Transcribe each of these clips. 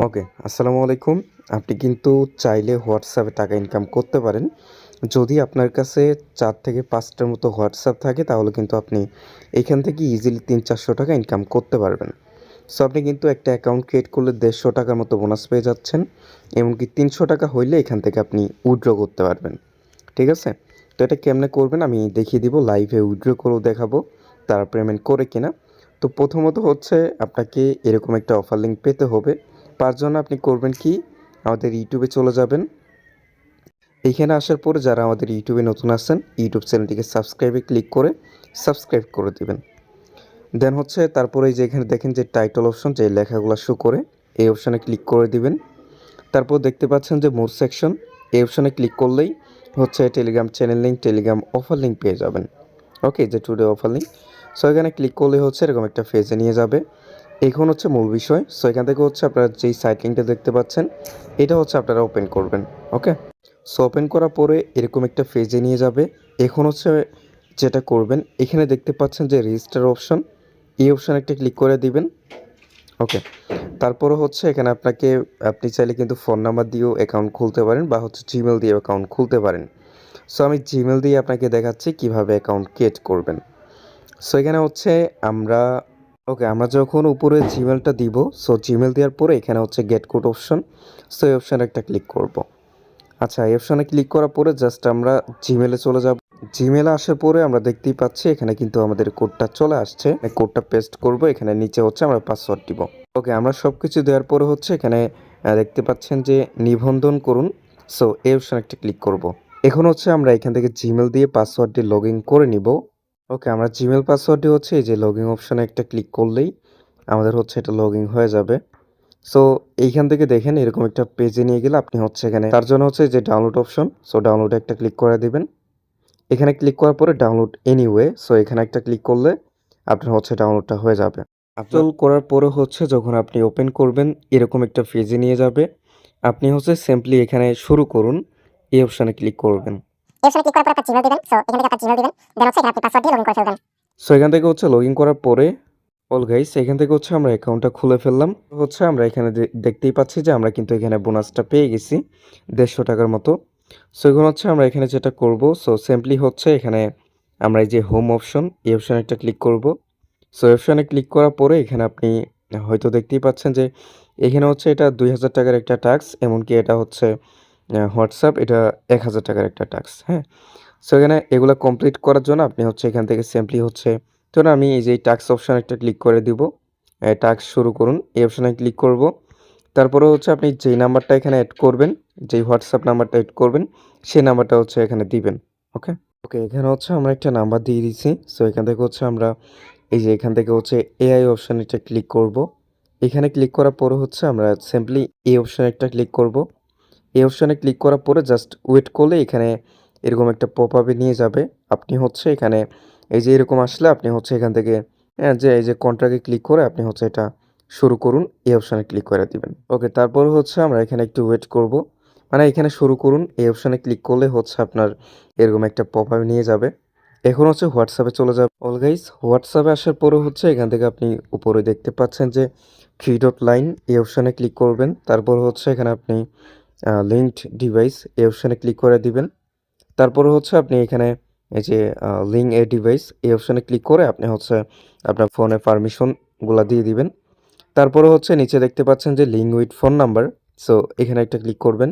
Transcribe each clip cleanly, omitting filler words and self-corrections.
ওকে, আসসালামু আলাইকুম। আপনি কিন্তু চাইলে হোয়াটসঅ্যাপে টাকা ইনকাম করতে পারেন। যদি আপনার কাছে ৪ থেকে ৫ টার মতো হোয়াটসঅ্যাপ থাকে তাহলে কিন্তু আপনি এখান থেকে ইজিলি ৩00-৪০০ টাকা ইনকাম করতে পারবেন। সো আপনি কিন্তু একটা অ্যাকাউন্ট ক্রিয়েট করলে ১৫০ টাকার মতো বোনাস পেয়ে যাচ্ছেন। এমনকি ৩০০ টাকা হইলে এখান থেকে আপনি উইথড্র করতে পারবেন। ঠিক আছে? তো এটা কেমনে করবেন আমি দেখিয়ে দিব। লাইভে উইথড্র করেও দেখাবো তারা পেমেন্ট করে কিনা। তো প্রথমত হচ্ছে আপনাকে এরকম একটা অফার লিঙ্ক পেতে হবে। তার জন্য আপনি করবেন কি, আমাদের ইউটিউবে চলে যাবেন। এইখানে আসার পরে যারা আমাদের ইউটিউবে নতুন আসছেন, ইউটিউব চ্যানেলটিকে সাবস্ক্রাইবে ক্লিক করে সাবস্ক্রাইব করে দিবেন। দেন হচ্ছে তারপরে এই যে এখানে দেখেন যে টাইটেল অপশন, যে লেখাগুলো শো করে, এই অপশানে ক্লিক করে দিবেন। তারপর দেখতে পাচ্ছেন যে মোর সেকশন, এই অপশানে ক্লিক করলেই হচ্ছে Telegram channel link, Telegram offer link পেয়ে যাবেন। ওকে, যে টুডে অফার লিঙ্ক। সো এখানে ক্লিক করলে হচ্ছে এরকম একটা পেজে নিয়ে যাবে। এখন হচ্ছে মূল বিষয়। সো এখান থেকে হচ্ছে আপনারা যেই সাইট লিঙ্কটা দেখতে পাচ্ছেন, এটা হচ্ছে আপনারা ওপেন করবেন। ওকে, সো ওপেন করার পরে এরকম একটা পেজে নিয়ে যাবে। এখন হচ্ছে যেটা করবেন, এখানে দেখতে পাচ্ছেন যে রেজিস্টার অপশন, এই অপশানে একটা ক্লিক করে দিবেন। ওকে, তারপরে হচ্ছে এখানে আপনি চাইলে কিন্তু ফোন নাম্বার দিয়েও অ্যাকাউন্ট খুলতে পারেন বা হচ্ছে জিমেল দিয়ে অ্যাকাউন্ট খুলতে পারেন। সো আমি জিমেল দিয়ে আপনাকে দেখাচ্ছি কিভাবে অ্যাকাউন্ট ক্রিয়েট করবেন। সো এখানে হচ্ছে আমরা আমরা যখন উপরে জিমেলটা দিব, সো জিমেল দেওয়ার পরে এখানে হচ্ছে গেট কোড অপশন। সো এই অপশানে একটা ক্লিক করব। আচ্ছা, এই অপশানে ক্লিক করার পরে জাস্ট আমরা জিমেলে চলে যাব। জিমেলে আসার পরে আমরা দেখতেই পাচ্ছি এখানে কিন্তু আমাদের কোডটা চলে আসছে। কোডটা পেস্ট করব, এখানে নিচে হচ্ছে আমরা পাসওয়ার্ড দিব। ওকে, আমরা সব কিছু দেওয়ার পরে হচ্ছে এখানে দেখতে পাচ্ছেন যে নিবন্ধন করুন। সো এই অপশানে একটা ক্লিক করব। এখন হচ্ছে আমরা এখান থেকে জিমেল দিয়ে পাসওয়ার্ডটি লগ ইন করে নিব। ওকে, আমরা জিমেল পাসওয়ার্ডটি হচ্ছে এই যে লগ ইন অপশানে একটা ক্লিক করলেই আমাদের হচ্ছে এটা লগ ইন হয়ে যাবে। সো এইখান থেকে দেখেন এরকম একটা পেজে নিয়ে গেলে আপনি হচ্ছে এখানে তার জন্য হচ্ছে যে ডাউনলোড অপশন, সো ডাউনলোডে একটা ক্লিক করে দিবেন। এখানে ক্লিক করার পরে ডাউনলোড এনিওয়ে, সো এখানে একটা ক্লিক করলে আপনার হচ্ছে ডাউনলোডটা হয়ে যাবে। ইনস্টল করার পরে হচ্ছে যখন আপনি ওপেন করবেন এরকম একটা পেজে নিয়ে যাবে। আপনি হচ্ছে সিম্পলি এখানে শুরু করুন, এই অপশানে ক্লিক করবেন। এই অপশনে ক্লিক করার পর আপনার জিমেল দিবেন। সো এখান থেকে আপনার জিমেল দিবেন। দেন হচ্ছে এখানে আপনি পাসওয়ার্ড দিয়ে লগইন করে ফেলবেন। সো এখান থেকে হচ্ছে লগ ইন করার পরে অল গাইস এখান থেকে হচ্ছে আমরা অ্যাকাউন্টটা খুলে ফেললাম। হচ্ছে আমরা এখানে দেখতেই পাচ্ছি যে আমরা কিন্তু এখানে বোনাসটা পেয়ে গেছি ১৫০ টাকার মতো। সো এখন হচ্ছে আমরা এখানে যেটা করব, সো সিম্পলি হচ্ছে এখানে আমরা এই যে হোম অপশন, এই অপশানে একটা ক্লিক করব। সো এই অপশানে ক্লিক করার পরে এখানে আপনি হয়তো দেখতেই পাচ্ছেন যে এখানে হচ্ছে এটা ২,০০০ টাকার একটা টাস্ক, এমনকি এটা হচ্ছে হোয়াটসঅ্যাপ, এটা ১,০০০ টাকার একটা টাস্ক। হ্যাঁ, সো এখানে এগুলো কমপ্লিট করার জন্য আপনি হচ্ছে এখান থেকে সিম্পলি হচ্ছে, ধরুন আমি এই যে টাস্ক অপশানে একটা ক্লিক করে দিব। টাস্ক শুরু করুন, এই অপশানে ক্লিক করব। তারপরে হচ্ছে আপনি যেই নাম্বারটা এখানে অ্যাড করবেন, যেই হোয়াটসঅ্যাপ নাম্বারটা অ্যাড করবেন, সেই নাম্বারটা হচ্ছে এখানে দিবেন। ওকে, এখানে হচ্ছে আমরা একটা নাম্বার দিয়ে দিচ্ছি। সো এখান থেকে হচ্ছে আমরা এই যে এখান থেকে হচ্ছে এআই অপশানে একটা ক্লিক করব। এখানে ক্লিক করার পরে হচ্ছে আমরা সিম্পলি এই অপশানে একটা ক্লিক করব। এই অপশানে ক্লিক করার পরে জাস্ট ওয়েট করলে এখানে এরকম একটা পপ আপে নিয়ে যাবে। আপনি হচ্ছে এখানে এই যে এরকম আসলে আপনি হচ্ছে এখান থেকে যে এই যে কন্ট্রাক্টে ক্লিক করে আপনি হচ্ছে এটা শুরু করুন, এই অপশানে ক্লিক করে দিবেন। ওকে, তারপর হচ্ছে আমরা এখানে একটু ওয়েট করব। মানে এখানে শুরু করুন, এই অপশানে ক্লিক করলে হচ্ছে আপনার এরকম একটা পপ আপ নিয়ে যাবে। এখন হচ্ছে হোয়াটসঅ্যাপে চলে যাবে। অল গাইস, হোয়াটসঅ্যাপে আসার পরে হচ্ছে এখান থেকে আপনি উপরে দেখতে পাচ্ছেন যে 3 ডট লাইন, এই অপশানে ক্লিক করবেন। তারপর হচ্ছে এখানে আপনি লিঙ্কড ডিভাইস, এই অপশানে ক্লিক করে দিবেন। তারপরে হচ্ছে আপনি এখানে এই যে লিঙ্ক এ ডিভাইস, এই অপশানে ক্লিক করে আপনি হচ্ছে আপনার ফোনে পারমিশনগুলা দিয়ে দিবেন। তারপরে হচ্ছে নিচে দেখতে পাচ্ছেন যে link with phone number, so এখানে একটা ক্লিক করবেন।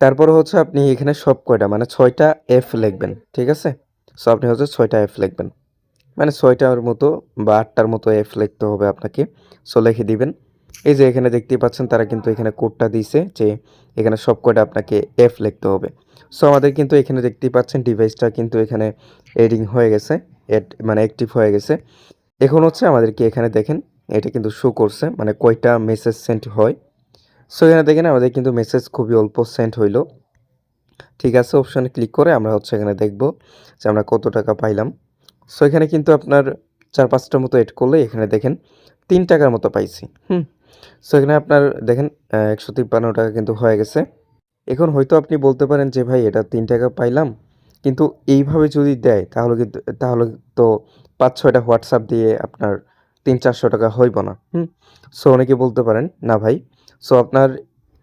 তারপরে হচ্ছে আপনি এখানে সব কয়টা মানে ৬টা এফ লিখবেন, ঠিক আছে? সো আপনি হচ্ছে ৬টা এফ লিখবেন, মানে ৬টার মতো বা ৮টার মতো এফ লিখতে হবে আপনাকে। সো লিখে দিবেন। এই যে এখানে দেখতেই পাচ্ছেন তারা কিন্তু এখানে কোডটা দিয়েছে যে এখানে সব কয়টা আপনাকে এফ লিখতে হবে। সো আমাদের কিন্তু এখানে দেখতেই পাচ্ছেন ডিভাইসটা কিন্তু এখানে এডিং হয়ে গেছে, মানে অ্যাক্টিভ হয়ে গেছে। এখন হচ্ছে আমাদেরকে এখানে দেখেন এটা কিন্তু শো করছে মানে কয়টা মেসেজ সেন্ড হয়। সো এখানে দেখেন আমাদের কিন্তু মেসেজ খুবই অল্প সেন্ড হইলো। ঠিক আছে, অপশানে ক্লিক করে আমরা হচ্ছে এখানে দেখব যে আমরা কত টাকা পাইলাম। সো এখানে কিন্তু আপনার ৪-৫টার মতো এড করলে এখানে দেখেন ৩ টাকার মতো পাইছি। সো এখানে আপনার দেখেন ১৫৩ টাকা কিন্তু হয়ে গেছে। এখন হয়তো আপনি বলতে পারেন যে ভাই এটা ৩ টাকা পাইলাম, কিন্তু এইভাবে যদি দেয় তাহলে তো ৫-৬টা হোয়াটসঅ্যাপ দিয়ে আপনার ৩00-৪০০ টাকা হইব না। সো অনেকে বলতে পারেন না ভাই, সো আপনার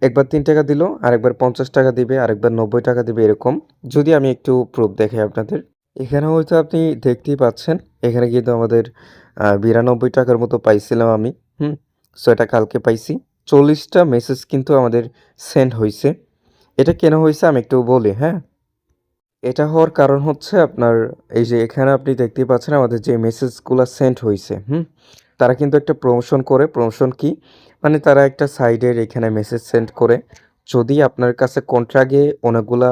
একবার ৩ টাকা দিল, আরেকবার ৫০ টাকা দিবে, আরেকবার ৯০ টাকা দিবে এরকম। যদি আমি একটু প্রুফ দেখাই আপনাদের। এখানে হয়তো আপনি দেখতেই পাচ্ছেন, এখানে কিন্তু আমাদের ৯২ টাকার মতো পাইছিলাম আমি। হুম? সো এটা কালকে পাইছি। ৪০ টা মেসেজ কিন্তু আমাদের সেন্ড হইছে। এটা কেন হইছে আমি একটু বলি, হ্যাঁ? এটা হওয়ার কারণ হচ্ছে আপনার এই যে এখানে আপনি দেখতেই পাচ্ছেন আমাদের যে মেসেজগুলা সেন্ড হইছে, হুম? তারা কিন্তু একটা প্রমোশন করে। প্রমোশন কি? মানে তারা একটা সাইডের এখানে মেসেজ সেন্ড করে। যদি আপনার কাছে কন্ট্রাক্টে অনেকগুলা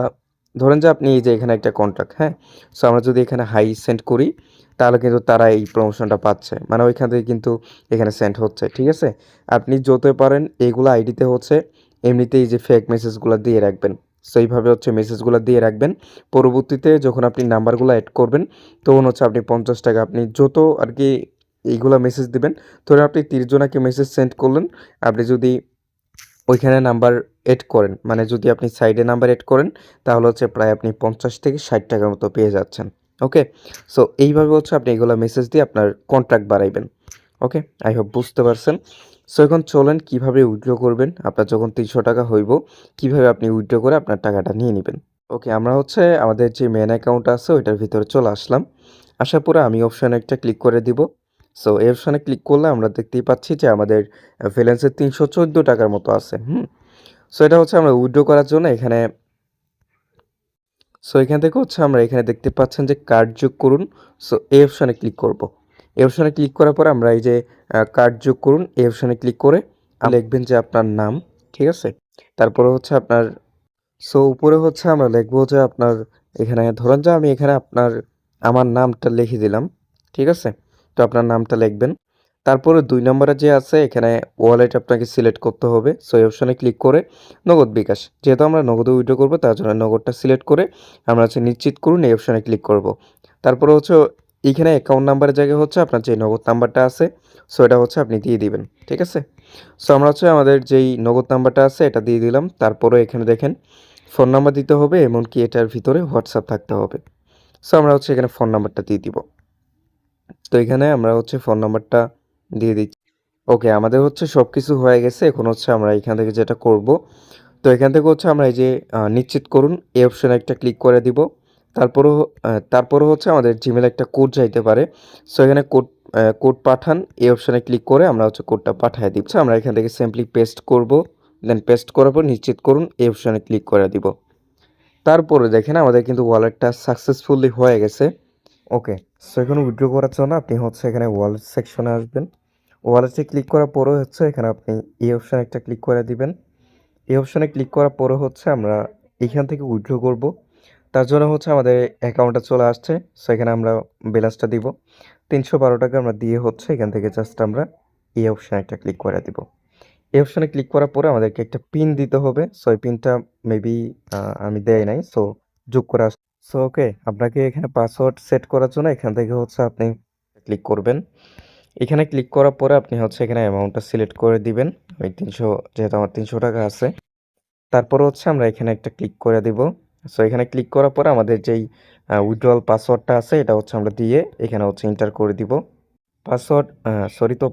ধরেন যে আপনি এই যে এখানে একটা কন্ট্রাক্ট, হ্যাঁ? সো আমরা যদি এখানে হাই সেন্ড করি, তাহলে কিন্তু তারা এই প্রমোশনটা পাচ্ছে। মানে ওইখান থেকে কিন্তু এখানে সেন্ড হচ্ছে, ঠিক আছে? আপনি যতই পারেন এগুলা আইডিতে হচ্ছে এমনিতেই যে ফেক মেসেজগুলা দিয়ে রাখবেন। সো এইভাবে হচ্ছে মেসেজগুলা দিয়ে রাখবেন। পরবর্তীতে যখন আপনি নাম্বারগুলো এড করবেন, তখন হচ্ছে আপনি ৫০ টাকা আপনি যত আরকি এইগুলা মেসেজ দিবেন, ধরেন আপনি ৩০ জনাকে মেসেজ সেন্ড করলেন, আপনি যদি ওইখানে নাম্বার এড করেন, মানে যদি আপনি সাইডে নাম্বার এড করেন, তাহলে হচ্ছে প্রায় আপনি ৫০ থেকে ৬০ টাকার মতো পেয়ে যাচ্ছেন। ওকে? সো এইভাবে হচ্ছে আপনি এগুলা মেসেজ দিয়ে আপনার কন্ট্রাক্ট বাড়াইবেন। ওকে? আই হোপ বুঝতে পারছেন। সো এখন চলেন কিভাবে উইথড্র করবেন। আপনার যখন ৩০০ টাকা হইব, কিভাবে আপনি উইথড্র করে আপনার টাকাটা নিয়ে নিবেন। ওকে, আমরা হচ্ছে আমাদের যে মেইন অ্যাকাউন্ট আছে ওইটার ভিতরে চলে আসলাম। আসার পরে আমি অপশনে একটা ক্লিক করে দিব। সো এই অপশনে ক্লিক করলে আমরা দেখতেই পাচ্ছি যে আমাদের ব্যালেন্সে ৩১৪ টাকার মতো আছে। হুম? সো এটা হচ্ছে আমরা উইথড্র করার জন্য এখানে এখান থেকে হচ্ছে আমরা এখানে দেখতে পাচ্ছেন যে কার্ড যোগ করুন। সো এই অপশনে ক্লিক করব। এই অপশনে ক্লিক করার পরে আমরা এই যে কার্ড যোগ করুন এই অপশনে ক্লিক করে লিখবেন যে আপনার নাম, ঠিক আছে? তারপরে হচ্ছে আপনার উপরে হচ্ছে আমরা লিখবো যে আপনার এখানে ধরেন যে আমি এখানে আমার নামটা লিখে দিলাম। ঠিক আছে? তো আপনার নামটা লিখবেন। তারপরে ২ নম্বরে যে আছে এখানে ওয়ালেট আপনাকে সিলেক্ট করতে হবে। সো এই অপশনে ক্লিক করে নগদ বিকাশ। যেহেতু আমরা নগদে উইথড্র করব তার জন্য নগদটা সিলেক্ট করে আমরা হচ্ছে নিশ্চিত করুন এই অপশনে ক্লিক করব। তারপরে হচ্ছে এইখানে অ্যাকাউন্ট নাম্বারের জায়গায় হচ্ছে আপনার যে নগদ নাম্বারটা আছে সো এটা হচ্ছে আপনি দিয়ে দিবেন। ঠিক আছে? সো আমরা হচ্ছে আমাদের যেই নগদ নাম্বারটা আছে এটা দিয়ে দিলাম। তারপরে এখানে দেখেন ফোন নাম্বার দিতে হবে এমনকি এটার ভিতরে হোয়াটসঅ্যাপ থাকতে হবে। সো আমরা হচ্ছে এখানে ফোন নাম্বারটা দিয়ে দিব। তো এখানে আমরা হচ্ছে ফোন নাম্বারটা দিয়ে দিচ্ছি। ওকে, আমাদের হচ্ছে সবকিছু হয়ে গেছে। এখন হচ্ছে আমরা এখান থেকে যেটা করব, তো এখান থেকে হচ্ছে আমরা এই যে নিশ্চিত করুন এই অপশনে একটা ক্লিক করে দিব। তারপরও হচ্ছে আমাদের জিমেলে একটা কোড যাইতে পারে। সো এখানে কোড পাঠান এই অপশনে ক্লিক করে আমরা হচ্ছে কোডটা পাঠায় দিব। আমরা এখান থেকে সিম্পলি পেস্ট করব। দেন পেস্ট করার পর নিশ্চিত করুন এই অপশনে ক্লিক করে দিব। তারপরে দেখেন আমাদের কিন্তু ওয়ালেটটা সাকসেসফুলি হয়ে গেছে। ওকে, সো এখন উইথড্র করার জন্য আপনি হচ্ছে এখানে ওয়ালেট সেকশনে আসবেন। ওয়ালেটে ক্লিক করার পরে হচ্ছে এখানে আপনি এই অপশনে একটা ক্লিক করে দিবেন। এই অপশনে ক্লিক করার পরে হচ্ছে আমরা এখান থেকে উইথড্র করব। তার জন্য হচ্ছে আমাদের অ্যাকাউন্টটা চলে আসছে। সো এখানে আমরা ব্যালেন্সটা দিব। ৩১২ টাকা আমরা দিয়ে হচ্ছে এখান থেকে জাস্ট আমরা এই অপশনে একটা ক্লিক করে দিব। এই অপশনে ক্লিক করার পরে আমাদেরকে একটা পিন দিতে হবে। সো এই পিনটা মেবি আমি দেই নাই। সো যোগ করে সো ওকে, আপনাকে এখানে পাসওয়ার্ড সেট করার জন্য এখান থেকে হচ্ছে আপনি ক্লিক করবেন। এখানে ক্লিক করার পরে আপনি হচ্ছে এখানে অ্যামাউন্টটা সিলেক্ট করে দিবেন। ওই ৩০০ যেহেতু আমার ৩০০ টাকা আছে। তারপরে হচ্ছে আমরা এখানে একটা ক্লিক করে দিব। সো এখানে ক্লিক করার পরে আমাদের যেই উইথড্রয়াল পাসওয়ার্ডটা আছে এটা হচ্ছে আমরা দিয়ে এখানে হচ্ছে এন্টার করে দিব।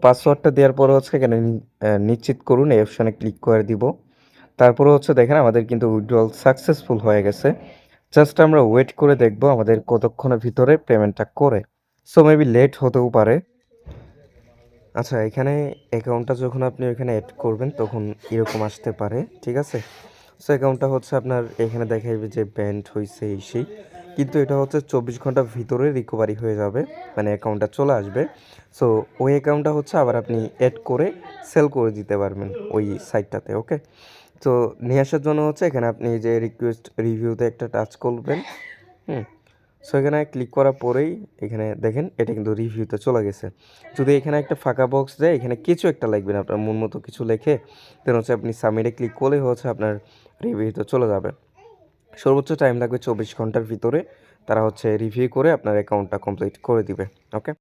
পাসওয়ার্ডটা দেওয়ার পরে হচ্ছে এখানে নিশ্চিত করুন এই অপশনে ক্লিক করে দিব। তারপরে হচ্ছে দেখেন আমাদের কিন্তু উইথড্রয়াল সাকসেসফুল হয়ে গেছে। জাস্ট আমরা ওয়েট করে দেখব আমাদের কতক্ষণের ভিতরে পেমেন্টটা করে। সো মেবি লেট হতেও পারে। আচ্ছা, এখানে অ্যাকাউন্টটা যখন আপনি ওইখানে এড করবেন তখন এরকম আসতে পারে। ঠিক আছে? সো অ্যাকাউন্টটা হচ্ছে আপনার এখানে দেখাইবে যে ব্যান্ড হইছে এই সেই। কিন্তু এটা হচ্ছে ২৪ ঘন্টার ভিতরে রিকভারি হয়ে যাবে। মানে অ্যাকাউন্টটা চলে আসবে। সো ওই অ্যাকাউন্টটা হচ্ছে আবার আপনি এড করে সেল করে দিতে পারবেন ওই সাইটটাতে। ওকে? তো নিয়ে আসার জন্য হচ্ছে এখানে আপনি এই যে রিকোয়েস্ট রিভিউতে একটা টাচ করবেন। হুম? সো এখানে ক্লিক করার পরেই এখানে দেখেন এটা কিন্তু রিভিউতে চলে গেছে। যদি এখানে একটা ফাঁকা বক্স দেয় এখানে কিছু একটা লিখবেন আপনার মন মতো কিছু লিখে দেন হচ্ছে আপনি সাবমিটে ক্লিক করলেই হচ্ছে আপনার রিভিউতে চলে যাবে। সর্বোচ্চ টাইম লাগবে ২৪ ঘন্টার ভিতরে তারা হচ্ছে রিভিউ করে আপনার অ্যাকাউন্টটা কমপ্লিট করে দিবে। ওকে?